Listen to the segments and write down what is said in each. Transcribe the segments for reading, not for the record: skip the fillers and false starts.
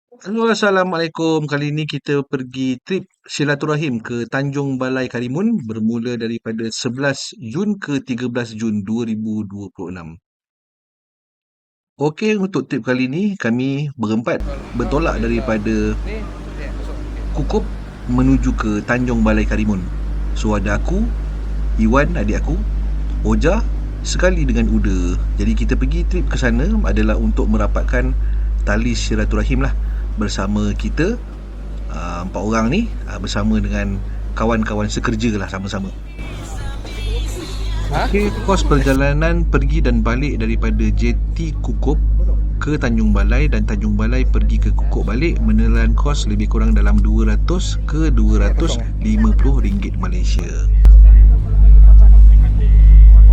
Halo, Assalamualaikum. Kali ini kita pergi trip silaturahim ke Tanjung Balai Karimun bermula daripada 11 Jun ke 13 Jun 2026. Okey, untuk trip kali ini kami berempat bertolak daripada Kukup menuju ke Tanjung Balai Karimun. So ada aku, Iwan adik aku, Oja sekali dengan Uda. Jadi kita pergi trip ke sana adalah untuk merapatkan tali silaturahim lah bersama kita. Empat orang ni bersama dengan kawan-kawan sekerja lah sama-sama. Okey, kos perjalanan pergi dan balik daripada JT Kukup ke Tanjung Balai dan Tanjung Balai pergi ke Kukup balik menelan kos lebih kurang dalam 200 ke 250 ringgit Malaysia.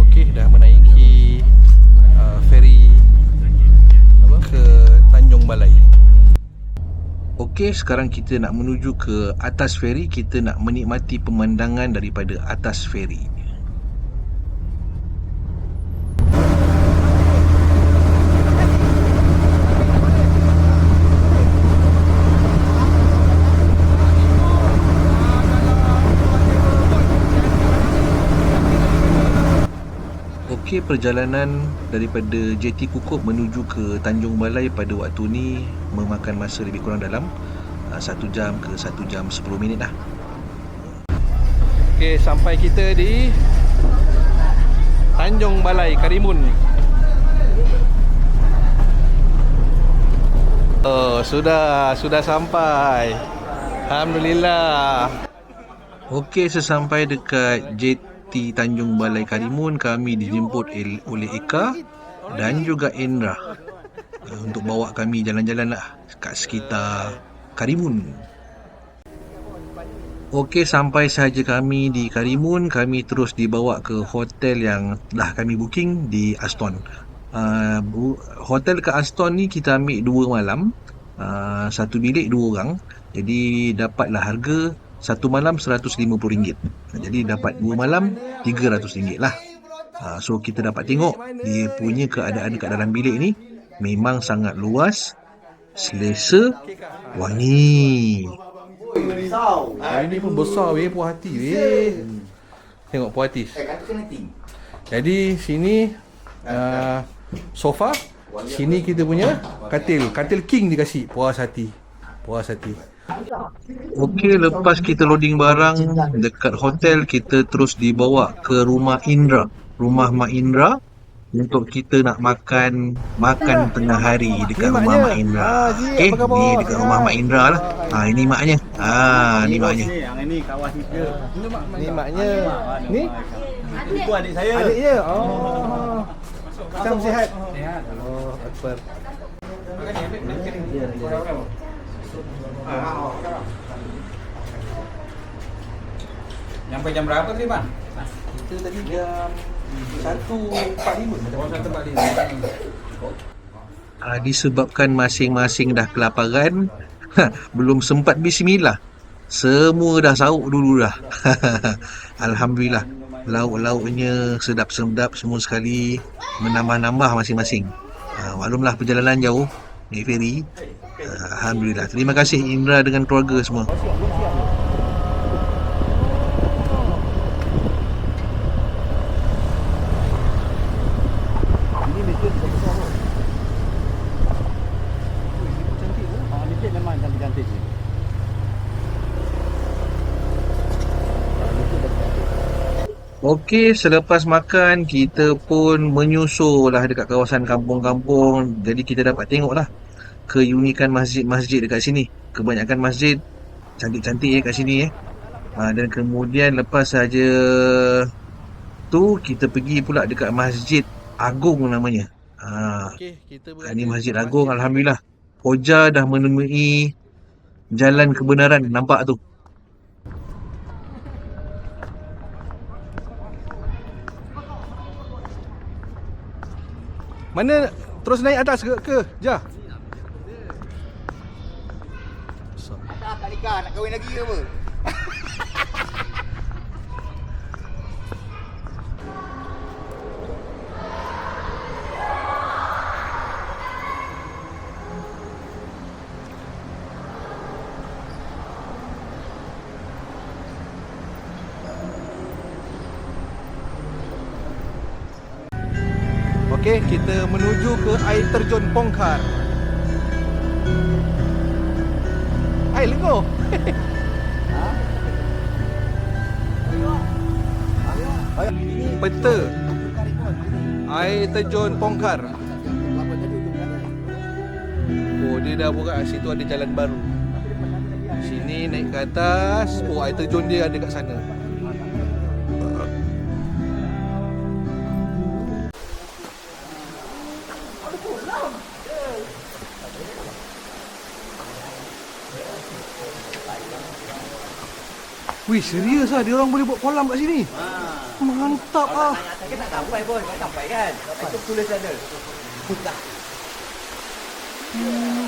Okey, dah menaiki feri ke Tanjung Balai. Okey, sekarang kita nak menuju ke atas feri. Kita nak menikmati pemandangan daripada atas feri. Okey, perjalanan daripada JT Kukup menuju ke Tanjung Balai pada waktu ni memakan masa lebih kurang dalam 1 jam ke 1 jam 10 minit lah. Okey, sampai kita di Tanjung Balai Karimun. Oh, sudah sampai. Alhamdulillah. Okey, sesampai dekat JT Tanjung Balai Karimun, kami dijemput oleh Eka dan juga Indra untuk bawa kami jalan-jalan lah kat sekitar Karimun. Okey, sampai sahaja kami di Karimun, kami terus dibawa ke hotel yang dah kami booking di Aston. Hotel kat Aston ni kita ambil 2 malam, satu bilik 2 orang. Jadi dapatlah harga satu malam RM150. Jadi dapat 2 malam RM300 lah. So kita dapat tengok dia punya keadaan kat dalam bilik ni memang sangat luas, selesa, wangi. Ini pun besar weh, puas hati weh. Tengok puas hati. Jadi sini sofa, sini kita punya katil king dikasih. Puas hati. Okey, lepas kita loading barang dekat hotel, kita terus dibawa ke rumah Indra, rumah Mak Indra, untuk kita nak makan tengah hari dekat rumah Mak Indra. Okey, ni dekat rumah Mak Indra lah. Ini maknya. Ni maknya. Yang ini kawan kita. Ni maknya. Ni Itu adik saya. adiknya. Oh. Salam sihat. Oh, akbar. Sampai jam berapa tadi, Bang? Kita tadi jam 1.45. Disebabkan masing-masing dah kelaparan, belum sempat bismillah. Semua dah sahur dulu dah. Alhamdulillah. Lauk-lauknya sedap-sedap semua sekali, menambah-nambah masing-masing. Maklumlah perjalanan jauh naik feri. Alhamdulillah. Terima kasih Indra dengan keluarga semua. Masjid memang cantik-cantik sih. Okey, selepas makan kita pun menyusul lah dekat kawasan kampung-kampung. Jadi kita dapat tengok lah keunikan masjid-masjid dekat sini. Kebanyakan masjid cantik-cantik kat sini. Dan kemudian lepas saja tu kita pergi pula dekat Masjid Agung namanya. Okey, kita Ini Masjid Agung, Alhamdulillah. Oja dah menemui jalan kebenaran, nampak tu. Mana terus naik atas ke? Jah. Tak nikah, nak kahwin lagi ke apa? Okey, kita menuju ke air terjun Pongkar. Hai, lengo. Peta air terjun Pongkar. Oh, dia dah buka, situ ada jalan baru. Sini naik ke atas. Oh, air terjun dia ada kat sana. Wih, serius lah, dia orang boleh buat kolam kat sini. Mantap ah. Kita tak sampai pun, kau sampai kan? Itu tulis ada. Sudah.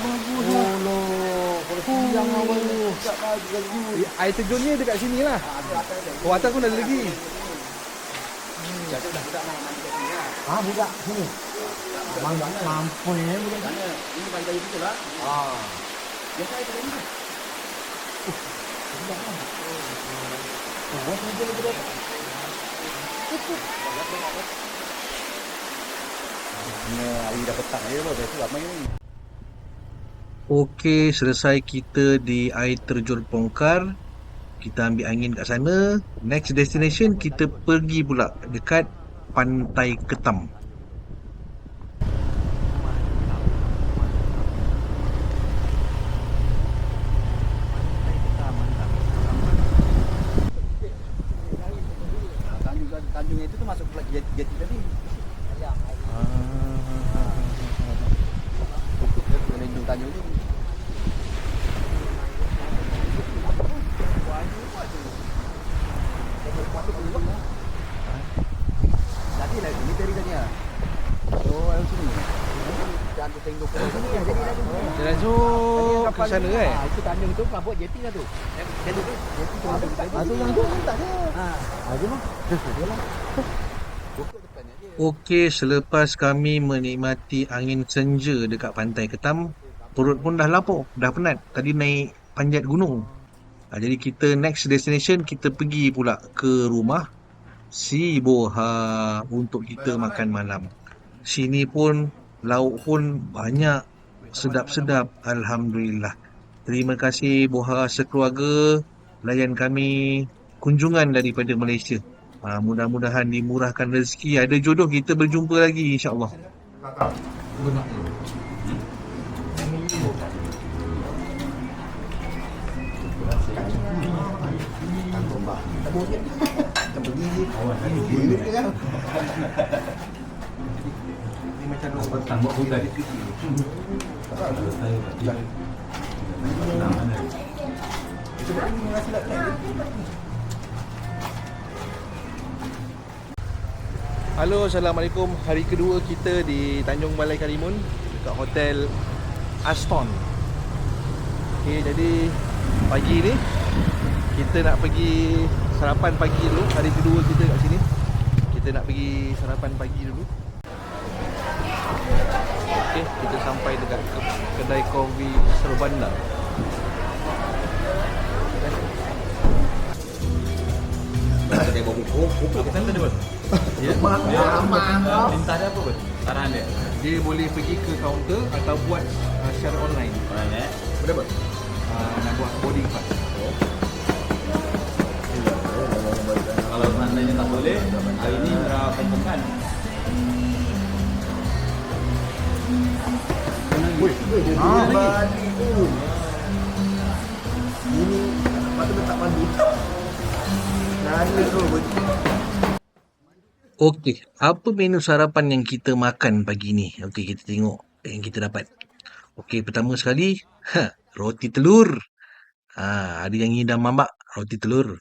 Bagus lah. Kalau siang awal tu. Air terjun ni dekat sini lah. Oh, atas pun ada lagi. Ah, budak sini. Mampu ni budak sana. Ini pantai betul lah. Ah. Biasa air terjun ni. Okey, selesai kita di air terjun Pongkar. Kita ambil angin kat sana. Next destination kita pergi pula dekat Pantai Ketam. Tanjung itu tu masuk pula jeti tadi. Tanjung Tanjung ni. Jadi lah ini dari tadi ah. Oh, yang sini. Jangan tengok ke sini ya. Jadi lagi. Jalan masuk ke sana kan? Itu tanjung tu apa buat jeti lah tu. Jadi tu jeti tu masuk yang tu tak ada. Ada mah. Yalah. Okey, selepas kami menikmati angin senja dekat Pantai Ketam, perut pun dah lapar, dah penat. Tadi naik panjat gunung. Jadi kita next destination kita pergi pula ke rumah si Boha untuk kita makan malam. Sini pun lauk pun banyak, sedap-sedap, alhamdulillah. Terima kasih Boha sekeluarga layan kami kunjungan daripada Malaysia. Mudah-mudahan dimurahkan rezeki, ada jodoh kita berjumpa lagi insya-Allah. Ini macam petang buat hutan. Halo, Assalamualaikum. Hari kedua kita di Tanjung Balai Karimun dekat Hotel Aston. Okey, jadi pagi ni kita nak pergi sarapan pagi dulu. Hari kedua kita kat sini. Kita nak pergi sarapan pagi dulu. Okey, kita sampai dekat kedai kopi Serbanda. Kedai kopi. Oh, kopi kat sana dia. Ya. Minta dia apa pun? Saran dia. Dia boleh pergi ke kaunter atau buat secara online. Online Berapa? Nak buat boarding pass. Kalau seandainya tak boleh, hari ni kumpulan. Badi tu. Ini patut letak mandi. Nanya tu. Okey, apa menu sarapan yang kita makan pagi ni? Okey, kita tengok yang kita dapat. Okey, pertama sekali, roti telur. Ada yang ngidam mamak, roti telur.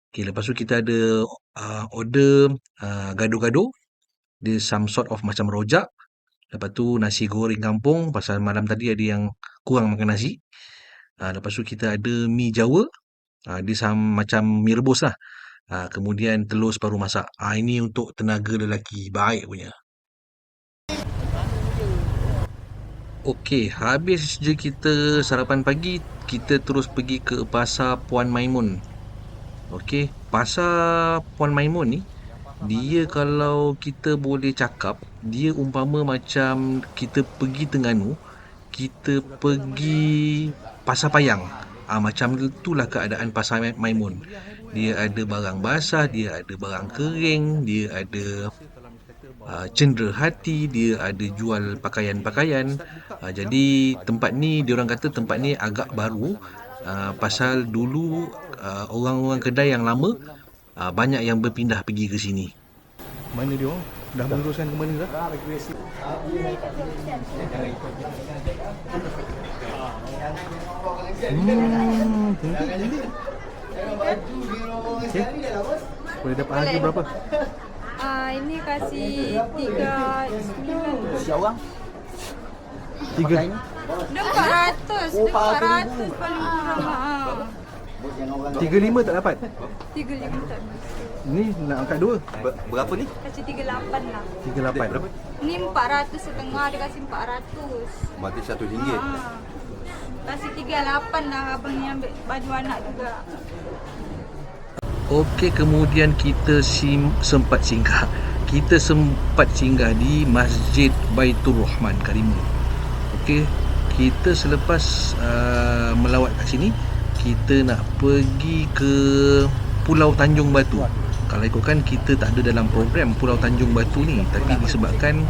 Okey, lepas tu kita ada order gado-gado. Dia some sort of macam rojak. Lepas tu nasi goreng kampung, pasal malam tadi ada yang kurang makan nasi. Lepas tu kita ada mi Jawa. Dia macam mi rebus lah. Kemudian telur separuh masak. Ini untuk tenaga lelaki, baik punya. Okey, habis je kita sarapan pagi, kita terus pergi ke Pasar Puan Maimun. Okey, Pasar Puan Maimun ni, dia kalau kita boleh cakap, dia umpama macam kita pergi Terengganu, kita pergi Pasar Payang. Macam itulah keadaan Pasar Maimun. Dia ada barang basah, dia ada barang kering, dia ada cendera hati, dia ada jual pakaian-pakaian. Jadi tempat ni, diorang kata tempat ni agak baru, pasal dulu orang-orang kedai yang lama banyak yang berpindah pergi ke sini. Mana dia orang? Dah meneruskan ke mana dah? Okay. Boleh dapat harga berapa? Ini kasih 3.9. Siapa orang? 3. Dia 400. Dia 400 paling kurang. 35 tak dapat? 35 tak. Ni nak angkat 2. Berapa ni? Kasih 38 lah. 38 berapa? Ni 400 setengah, dia kasih 400. Mati RM1. Kasih 38 lah, abang ni ambil baju anak juga. Okey, kemudian kita sempat singgah. Kita sempat singgah di Masjid Baitur Rahman Karimun. Okey, kita selepas melawat kat sini, kita nak pergi ke Pulau Tanjung Batu. Kalau ikutkan kita tak ada dalam program Pulau Tanjung Batu ni, tapi disebabkan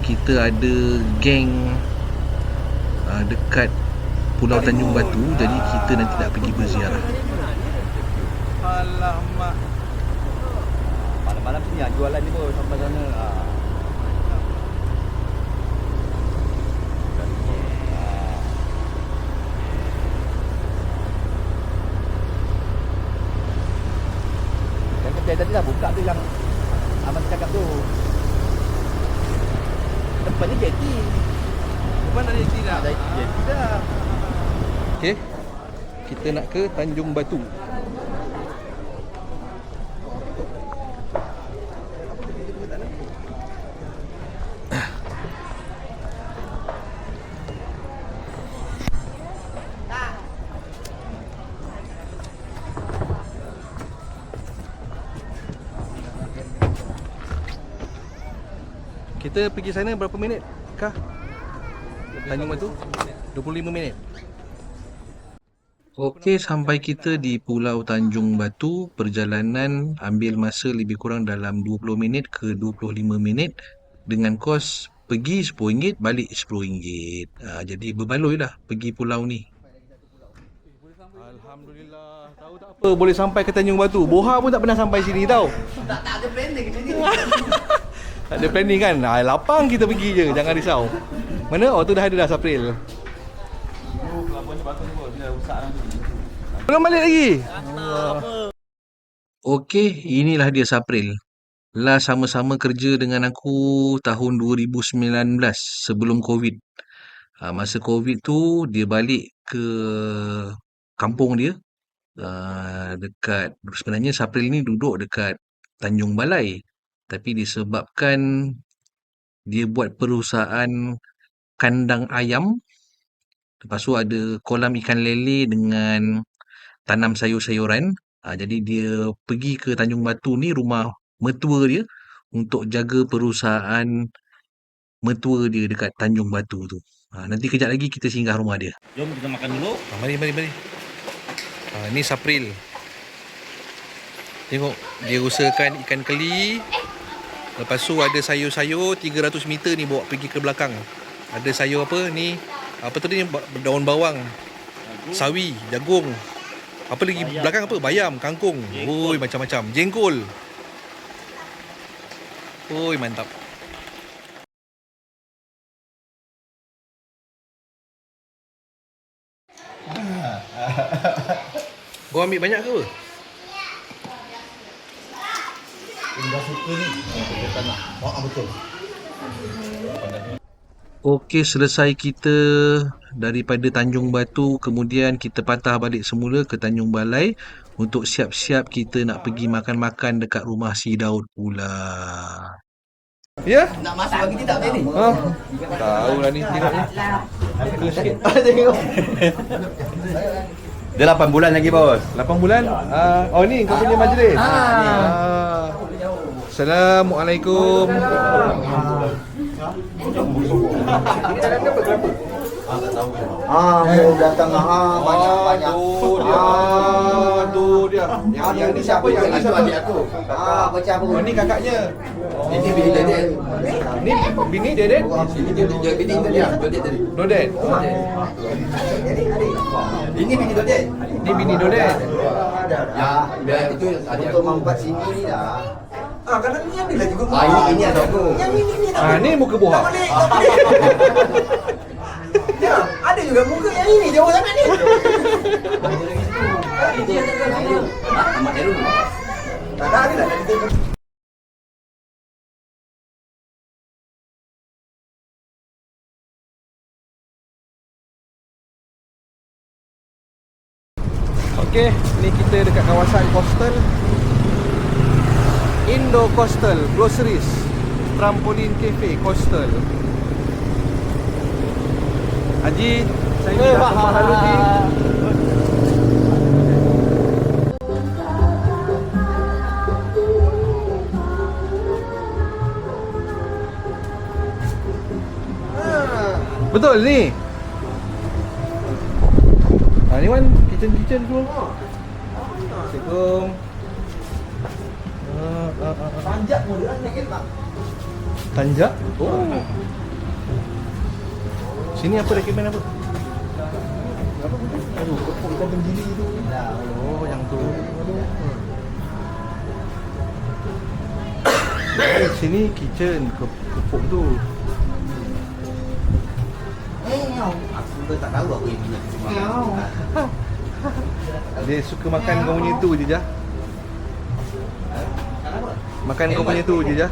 kita ada geng dekat Pulau Tanjung Batu, jadi kita nanti nak pergi berziarah. Alamak. Malam-malam sini jualan ni bos sampai sana. Yang kedai tadi dah buka tu yang abang cakap tu. Tempatnya jeti. Depan ada jeti dah. Ada jeti dah. Okey. Kita nak ke Tanjung Batu. Kita pergi sana berapa minit kah? Tanjung Batu? 25 minit. Okey, sampai kita di Pulau Tanjung Batu, perjalanan ambil masa lebih kurang dalam 20 minit ke 25 minit dengan kos pergi RM10, balik RM10. Jadi berbaloi lah pergi pulau ni. Alhamdulillah. Tahu tak apa boleh sampai ke Tanjung Batu. Boha pun tak pernah sampai sini tau. Tak ada planning macam ni. Tak ada planning kan? Lapang kita pergi je, jangan risau. Mana? Oh tu dah ada dah April. Belum balik lagi. Okey, inilah dia Sapril. Lah sama-sama kerja dengan aku tahun 2019 sebelum Covid. Masa Covid tu dia balik ke kampung dia. Sebenarnya Sapril ni duduk dekat Tanjung Balai. Tapi disebabkan dia buat perusahaan kandang ayam, lepas tu ada kolam ikan lele dengan tanam sayur-sayuran. Jadi dia pergi ke Tanjung Batu ni, rumah mertua dia, untuk jaga perusahaan mertua dia dekat Tanjung Batu tu. Nanti kejap lagi kita singgah rumah dia. Jom kita makan dulu. Mari. Ni Sapril. Tengok, dia usahakan ikan keli. Lepas tu ada sayur-sayur 300 meter ni bawa pergi ke belakang. Ada sayur apa ni? Apa tu ni? Daun bawang. Sawi, jagung. Apa lagi belakang apa? Bayam, kangkung. Oi, macam-macam. Jengkol. Oi, mantap. Kau ambil banyak ke apa? Dah suka ni. Kita tanah. Betul. Okey, selesai kita daripada Tanjung Batu, kemudian kita patah balik semula ke Tanjung Balai untuk siap-siap kita nak pergi makan-makan dekat rumah si Daud pula. Ya? Nak masak bagi tidak boleh ni. Tahu lah ni, tengok ni. Ke sikit. Tengok. Dia 8 bulan lagi bos. 8 bulan? Oh ni kau punya majlis? Assalamualaikum. Mau datang banyak. Tu dia. Yang ni siapa? Yang ni siapa? Adik aku. Macam apa? Oh, ni kakaknya. Ini bini Dedet. Ni bini Dedet? Ini dia bini dia, Dedet tadi. Dodet. Ini bini Dedet. Ni bini Dodet. Ya, dia itu adik Untuk aku. membuat sini ni dah. Kadang ni ada juga. Ini ada aku. Ah, ni muka bohak. Ya, ada juga muka yang ini jauh sangat ni. Ahmad Herun. Tak ada dah. Okey, ni kita dekat kawasan Coastal Indo Coastal Groceries Trampoline Cafe Coastal. Haji, saya dah Pak Haluddin. Betul ni. Ni Wan, kitchen semua. Assalamualaikum. Panjat modern ni kan, Pak. Tanjak? Oh. Sini apa rekomen apa? Apa tu? Aduh, kepuk ikan tenggiri tu. Oh, yang tu. Sini kitchen, kepuk tu. Aku pun tak tahu aku yang punya rumah. Dia suka makan kau punya tu je, Jah. Makan kau punya tu je, Jah.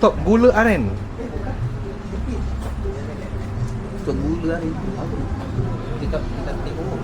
Top gula aren. Untuk gula ni. Kita tengok.